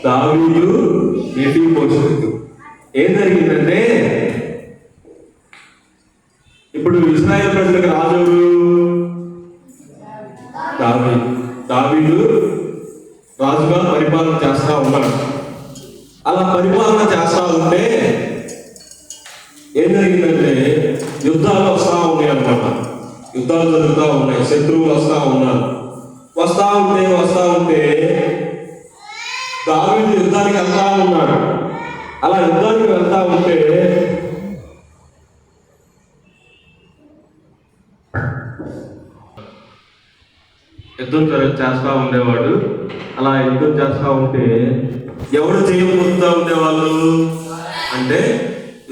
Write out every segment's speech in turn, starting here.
దావీదు మెఫీబోషెతు. ఏం జరిగిందంటే ఇప్పుడు ఇశ్రాయేలు ప్రజలకు రాజు దావీదు రాజుగా పరిపాలన చేస్తా ఉన్నాడు. అలా పరిపాలన చేస్తా ఉంటే ఏం జరిగిందంటే యుద్ధాలు వస్తూ ఉన్నాయి అన్నమాట. యుద్ధాలు జరుగుతూ ఉన్నాయి, శత్రువులు వస్తూ ఉన్నారు. వస్తూ ఉంటే దావీదు యుద్ధానికి వెళ్తా ఉన్నాడు. అలా యుద్ధానికి వెళ్తా ఉంటే యుద్ధం చేస్తూ ఉండేవాడు. అలా యుద్ధం చేస్తూ ఉంటే ఎవరు చేయబోతూ ఉండేవాళ్ళు అంటే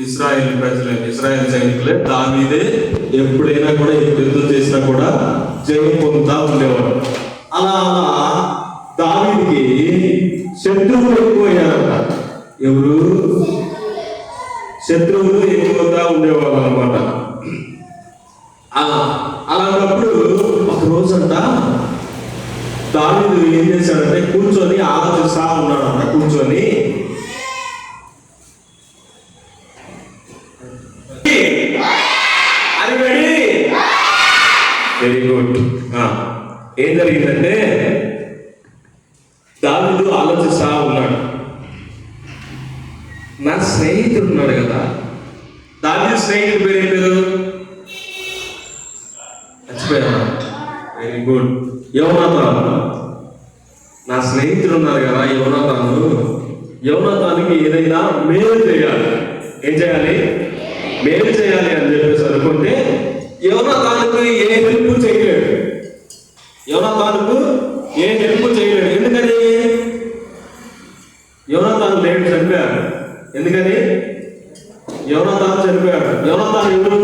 ఇశ్రాయేల్ ప్రజలే, ఇశ్రాయేల్ సైనికులే. దావీదే ఎప్పుడైనా కూడా యుద్ధం చేసినా కూడా జయం పొందుతూ ఉండేవాడు. అలా దావీదికి శత్రువులు ఎక్కువయ్యారంట. ఎవరు? శత్రువులు ఎక్కువగా ఉండేవాళ్ళు అనమాట. అలాంటప్పుడు ఒక రోజంట దావీదు ఏం చేశాడంటే కూర్చొని ఆలోచిస్తా ఉన్నాడంట. కూర్చొని వెరీ గుడ్. ఏం జరిగిందంటే దావీదు ఆలోచిస్తా ఉన్నాడు. నా స్నేహితుడు ఉన్నాడు కదా, దావీదు స్నేహితుడి పేరు ఏం పేరు? మర్చిపోయా. Very good. యోనాతాను. నా స్నేహితుడు ఉన్నారు కదా యోనాతానికి ఏదైనా మేలు చేయాలి. ఏం చేయాలి? మేలు చేయాలి అని చెప్పేసి అనుకుంటే యోనాతానుకు ఏ హెల్ప్ చేయలేడు. ఎందుకని? యోనాతాను లేడు, చనిపోయాడు. ఎందుకని? యోనాతాను చనిపోయాడు. యోనాతాను ఎవరు?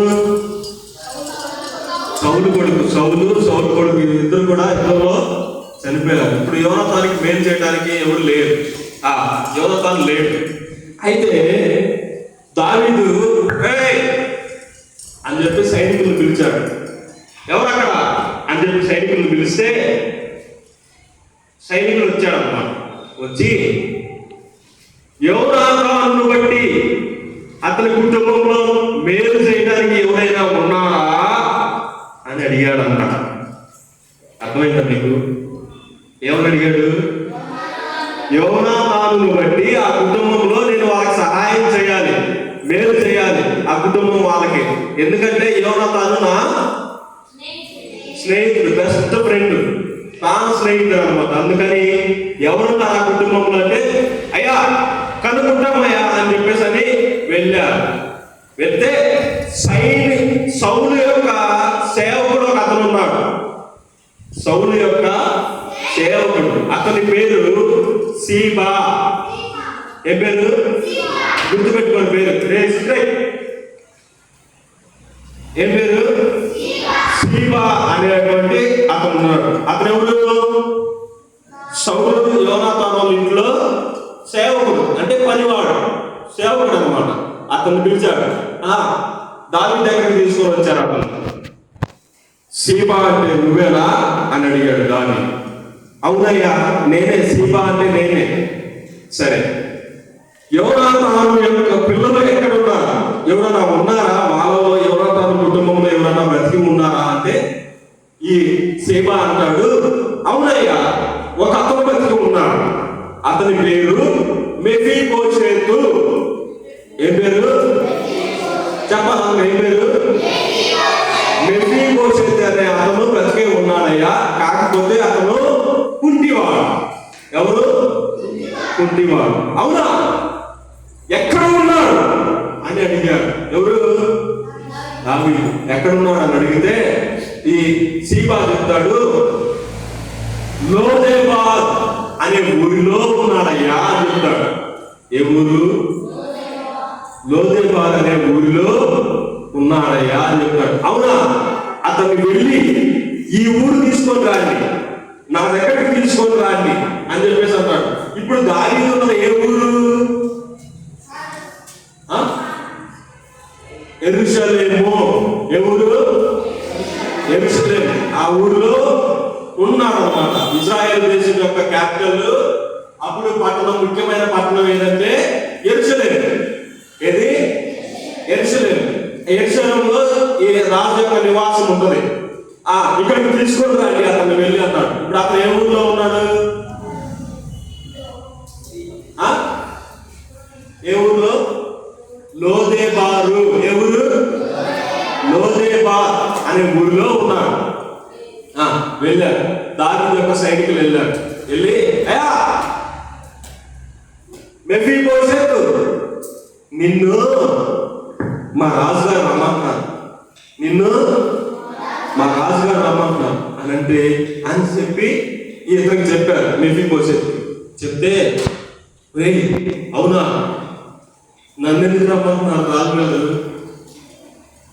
సౌలు కొడుకు ఇద్దరు కూడా యుద్ధంలో చనిపోయారు. ఇప్పుడు యోనాతానికి మేలు చేయడానికి ఎవరు లేరు. యోనాతాను లేడు. అయితే దావీదు అని చెప్పి సైనికులు పిలిచాడు. ఎవరక్కడ అని చెప్పి సైనికులు పిలిస్తే సైనికులు వచ్చాడమ్మా. వచ్చి యోనాతానును బట్టి అతని కుటుంబంలో మేలు చేయడానికి ఎవరైనా ఉన్నారా అని అడిగాడు అన్నమాట. అర్థమైందా మీకు? ఏమని అడిగాడు? యోనాతానును బట్టి ఆ కుటుంబంలో నేను వాళ్ళకి సహాయం చేయాలి, మేలు చేయాలి ఆ కుటుంబం వాళ్ళకి. ఎందుకంటే యోనాతాను నా స్నేహితుడు, బెస్ట్ ఫ్రెండ్, తాను స్నేహితుడు అనమాట. అందుకని ఎవరు నా కుటుంబంలో అంటే అయ్యా కనుక్కుంటామయ్యా అని చెప్పేసి అని వెళ్ళారు. వెళ్తే సౌలు యొక్క సేవకుడు ఒక అతను ఉన్నాడు. సౌలు యొక్క సేవకుడు, అతని పేరు సీబా. ఏ పేరు? గుర్తుపెట్టుకోండి పేరు. ఏం పేరు? సీబా అనేటువంటి అతను ఉన్నాడు. అతను ఎవరు? సౌలు యోనాతాను వాళ్ళ ఇంట్లో సేవకుడు, అంటే పనివాడు, సేవకుడు అనమాట. అతను పిలిచాడు. దావీదు దగ్గరికి తీసుకొని వచ్చారు. అతను సీబా అంటే నువ్వేనా అని అడిగాడు దావీదు. అవునయ్యా నేనే, సీబా అంటే నేనే. సరే, యోనాతాను యొక్క పిల్లలు ఎక్కడ ఉన్నారు? ఎవరైనా ఉన్నారా? వాళ్ళలో యోనాతాను కుటుంబంలో ఎవరైనా బ్రతికి ఉన్నారా అంటే ఈ సీబా అంటాడు, అవునయ్యా ఒక అతను బ్రతికి ఉన్నాడు. అతని పేరు మెఫీబోషెతు. ఏం పేరు? చెప్పాలి. ఏం పేరు? మెఫీబోషెతు అనే అతను బ్రతికే ఉన్నాడయ్యా. కాకపోతే అతను కుంటివాడు. ఎవరు? కుంటివాడు. అవునా? ఎక్కడ ఉన్నాడు అని అడిగాడు. ఎవరు? దావీదు. ఎక్కడ ఉన్నాడు అని అడిగితే ఈ సీబా చెప్తాడు, లోదెబార్ అనే ఊరిలో ఉన్నాడయ్యా అని చెప్తాడు. ఏ ఊరు? లోదెబార్ అనే ఊరిలో ఉన్నాడయ్యా అని చెప్తాడు. అవునా? అతన్ని వెళ్ళి ఈ ఊరు తీసుకొని రాండి, నా దగ్గరికి తీసుకొని రాండి అని చెప్పేసి అన్నాడు. ఇప్పుడు దావీదు ఉన్న ఏ ఊరు? యెరూషలేము. ఏ ఊరు? యెరూషలేము. ఆ ఊరిలో ఉన్న ఉన్నాడు అనమాట. ఇజ్రాయెల్ దేశం యొక్క క్యాపిటల్ అప్పుడు పట్టణం, ముఖ్యమైన పట్టణం ఏదంటే యెరూషలేము. ఏది? యెరూషలేము. యెరూషలేములో ఈ రాజు యొక్క నివాసం ఉంటుంది. ఇక్కడికి తీసుకొని రండి అతను వెళ్ళి అన్నాడు. ఇప్పుడు అతను ఏ ఊర్లో ఉన్నాడు? ఏ ఊర్లో? లోదేబారు. ఏ ఊరు? లోదేబార్ అనే ఊరిలో ఉన్నాడు. వెళ్ళారు. దావీదు యొక్క సైనికులు వెళ్ళారు. వెళ్ళి, అయ్యా మెఫీబోషెతు, నిన్ను మా రాజుగారు రమ్మంటున్నారు, నిన్ను మా రాజుగారు రమ్మంటున్నారు అని అంటే అని చెప్పి ఇతనికి చెప్పారు. మెఫీబోషెతు చెప్తే, అవునా, నన్ను ఎందుకు రమ్మంటున్నారు రాజుగారు?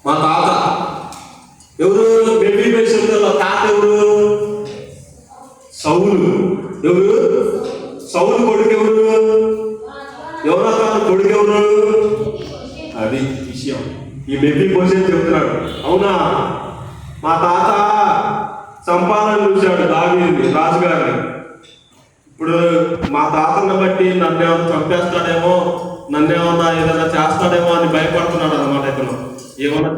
మా తాత ఎవరు? మెఫీబోషెతు తాత ఎవరు? సౌలు. ఎవరు? సౌలు కొడుకు ఎవరు? యోనాతాను కొడుకు ఎవరు? అది విషయం. ఈ మెఫీబోషెతు చెప్తున్నాడు, అవునా, మా తాత చంపాలని చూశాడు దావీదుని, రాజుగారిని. ఇప్పుడు మా తాతను బట్టి నన్నేమన్నా చంపేస్తాడేమో, నన్నేమన్నా ఏదైనా చేస్తాడేమో అని భయపడుతున్నాడు అన్నమాట. ఇతను ఏమన్నా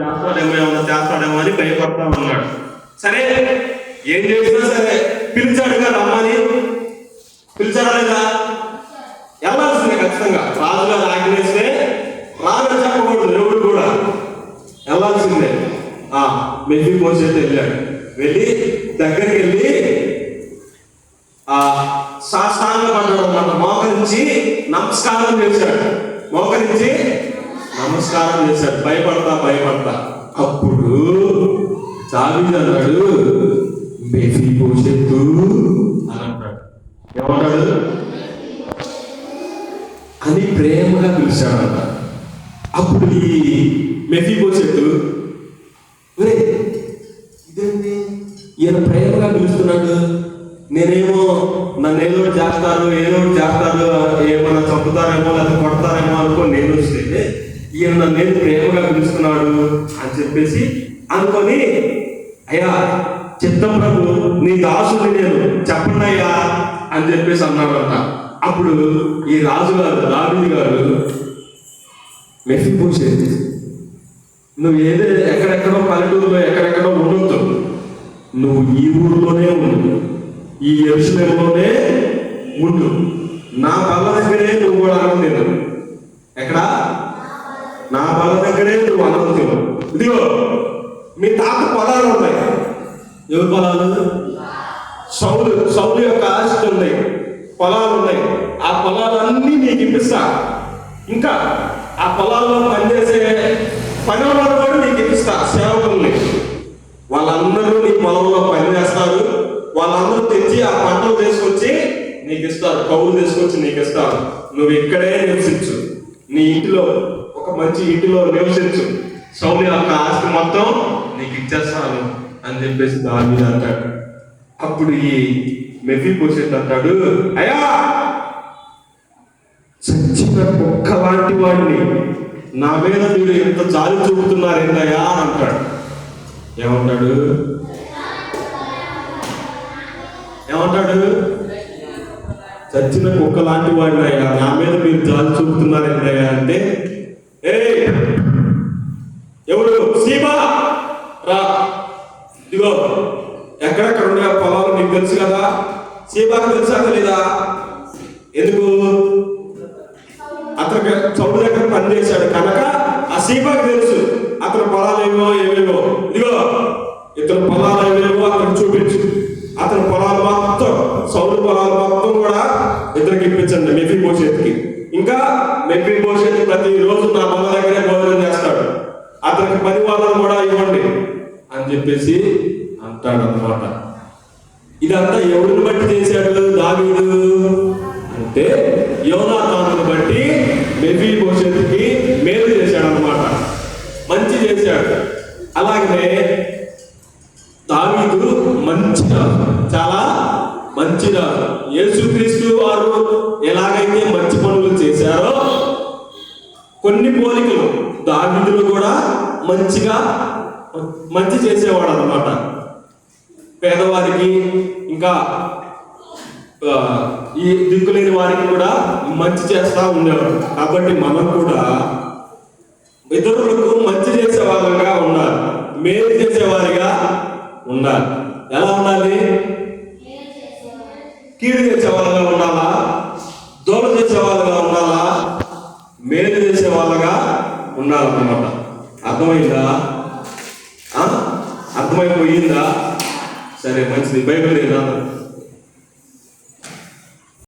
చేస్తాడేమో అని భయపడతా ఉన్నాడు. సరే, ఏం చేసినా సరే పిలిచాడు కదా అమ్మని. పిలిచాడా లేదా? వెళ్ళాల్సిందే ఖచ్చితంగా. రాజుగారు ఆజ్ఞేస్తే రాదని చెప్పకూడదు ఎవరు కూడా, వెళ్ళాల్సిందే. మెఫీబోషెతు వెళ్ళాడు. వెళ్ళి దగ్గరికి వెళ్ళి సాష్టాంగ పడ్డాడు అన్నమాట. మోకరించి నమస్కారం చేశాడు. భయపడతా. అప్పుడు దావీదు అన్నాడు, మెఫీబోషెతు అని అంటాడు. ఏమంటాడు అని ప్రేమగా పిలిచాడంట. అప్పుడు ఈ మెఫీబోషెతు, ఇదేంటి ఈయన ప్రేమగా పిలుస్తున్నాడు, నేనేమో నన్ను ఏదో చేస్తారు, ఏమైనా చంపుతారేమో లేదా కొడతారేమో అనుకోని నేను వస్తే ఈయన నన్ను ప్రేమగా పిలుస్తున్నాడు అని చెప్పేసి అనుకొని, అయ్యా చిత్తం ప్రభు, నీ దాసుని నేను, చెప్పండి అయ్యా అని చెప్పేసి అన్నాడంట. అప్పుడు ఈ రాజుగారు, దావీదు గారు, మెఫీబోషెతు, నువ్వు ఎక్కడెక్కడో పల్లెటూరులో ఎక్కడెక్కడో ఉండొద్దు, నువ్వు ఈ ఊరిలోనే ఉండు, ఈ యెరూషలేములోనే ఉండు, నా బల్ల దగ్గరే నువ్వు కూడా అన్నం తిను. ఎక్కడ? నా బల్ల దగ్గరే నువ్వు అన్నం తిను. ఇదిగో మీ తాత పొలాలు ఉన్నాయి. ఎవరి పొలాలు? సౌలు యొక్క ఆస్తి ఉన్నాయి, పొలాలు ఉన్నాయి. ఆ పొలాలన్నీ నీకు ఇప్పిస్తా. ఇంకా ఆ పొలాల్లో పనిచేసే పని వాళ్ళు కూడా నీకు ఇప్పిస్తా, సేవకుల్ని. వాళ్ళందరూ నీ పొలంలో పనిచేస్తారు. వాళ్ళందరూ తెచ్చి ఆ పంటలు తీసుకొచ్చి నీకు ఇస్తారు, కౌలు తీసుకొచ్చి నీకు ఇస్తారు. నువ్వు ఇక్కడే నివసించు, నీ ఇంటిలో ఒక మంచి ఇంటిలో నివసించు, సౌలు యొక్క ఆస్తి మొత్తం నీకు ఇచ్చేస్తాను అని చెప్పేసి దావీదు అంటాడు. అప్పుడు ఈ మెఫీబోషెతు అంటాడు, అయ్యా చచ్చిన కుక్క లాంటి వాడిని నా మీద మీరు ఎంత జాలి చూపుతున్నారు ఏంటయ్యా అని అంటాడు. ఏమంటాడు? చచ్చిన కుక్క లాంటి వాడిని అయ్యా, నా మీద మీరు జాలి చూపుతున్నారు ఏంటయ్యా అంటే, ఎవరు? సీబా రా, ఇదిగో ఎక్కడెక్కడ ఉండే పొలాలు నీకు తెలుసు కదా. సీబాకు తెలుసా తెలీదా? ఎందుకు? అతను సౌలు దగ్గర పనిచేశాడు కనుక ఆ సీబాకు తెలుసు అతని పొలాలు ఏవేవో. ఇదిగో ఇతని పొలాలు ఏవేవో అతను చూపించు. అతని పొలాలు మొత్తం, సౌలు పొలాలు మొత్తం కూడా ఇతనికి ఇప్పించండి, మెఫీబోషెతుకి. ఇంకా మెఫీబోషెతు ప్రతిరోజు నా బల్ల దగ్గరే భోజనం చేస్తాడు, అతనికి పని వాళ్ళను కూడా ఇవ్వండి అని చెప్పేసి అంటాడు అన్నమాట. ఇదంతా ఎవరిని బట్టి చేశాడు దావీదు అంటే, యోనాతానుని బట్టి మెఫీబోషెతుకి మేలు చేశాడు అన్నమాట, మంచి చేశాడు. అలాగనే దావీదు మంచి రాజు, చాలా మంచి రాజు. యేసుక్రీస్తు వారు ఎలాగైతే మంచి పనులు చేశారో కొన్ని పోలికలు దావీదులు కూడా మంచి చేసేవాడు అన్నమాట. పేదవారికి ఇంకా ఈ దిక్కులేని వారికి కూడా మంచి చేస్తా ఉండేవారు. కాబట్టి మనం కూడా ఇతరులకు మంచి చేసే వాళ్ళగా ఉండాలి, మేలు చేసేవారిగా ఉండాలి. ఎలా ఉండాలి? కీడు చేసే వాళ్ళగా ఉండాలా? దోల చేసే వాళ్ళగా ఉండాలా? మేలు చేసే వాళ్ళగా ఉండాలన్నమాట. అర్థమైందా? అర్థమైపోయిందా? సరే, మంచిది. బైబిల్ లేదా?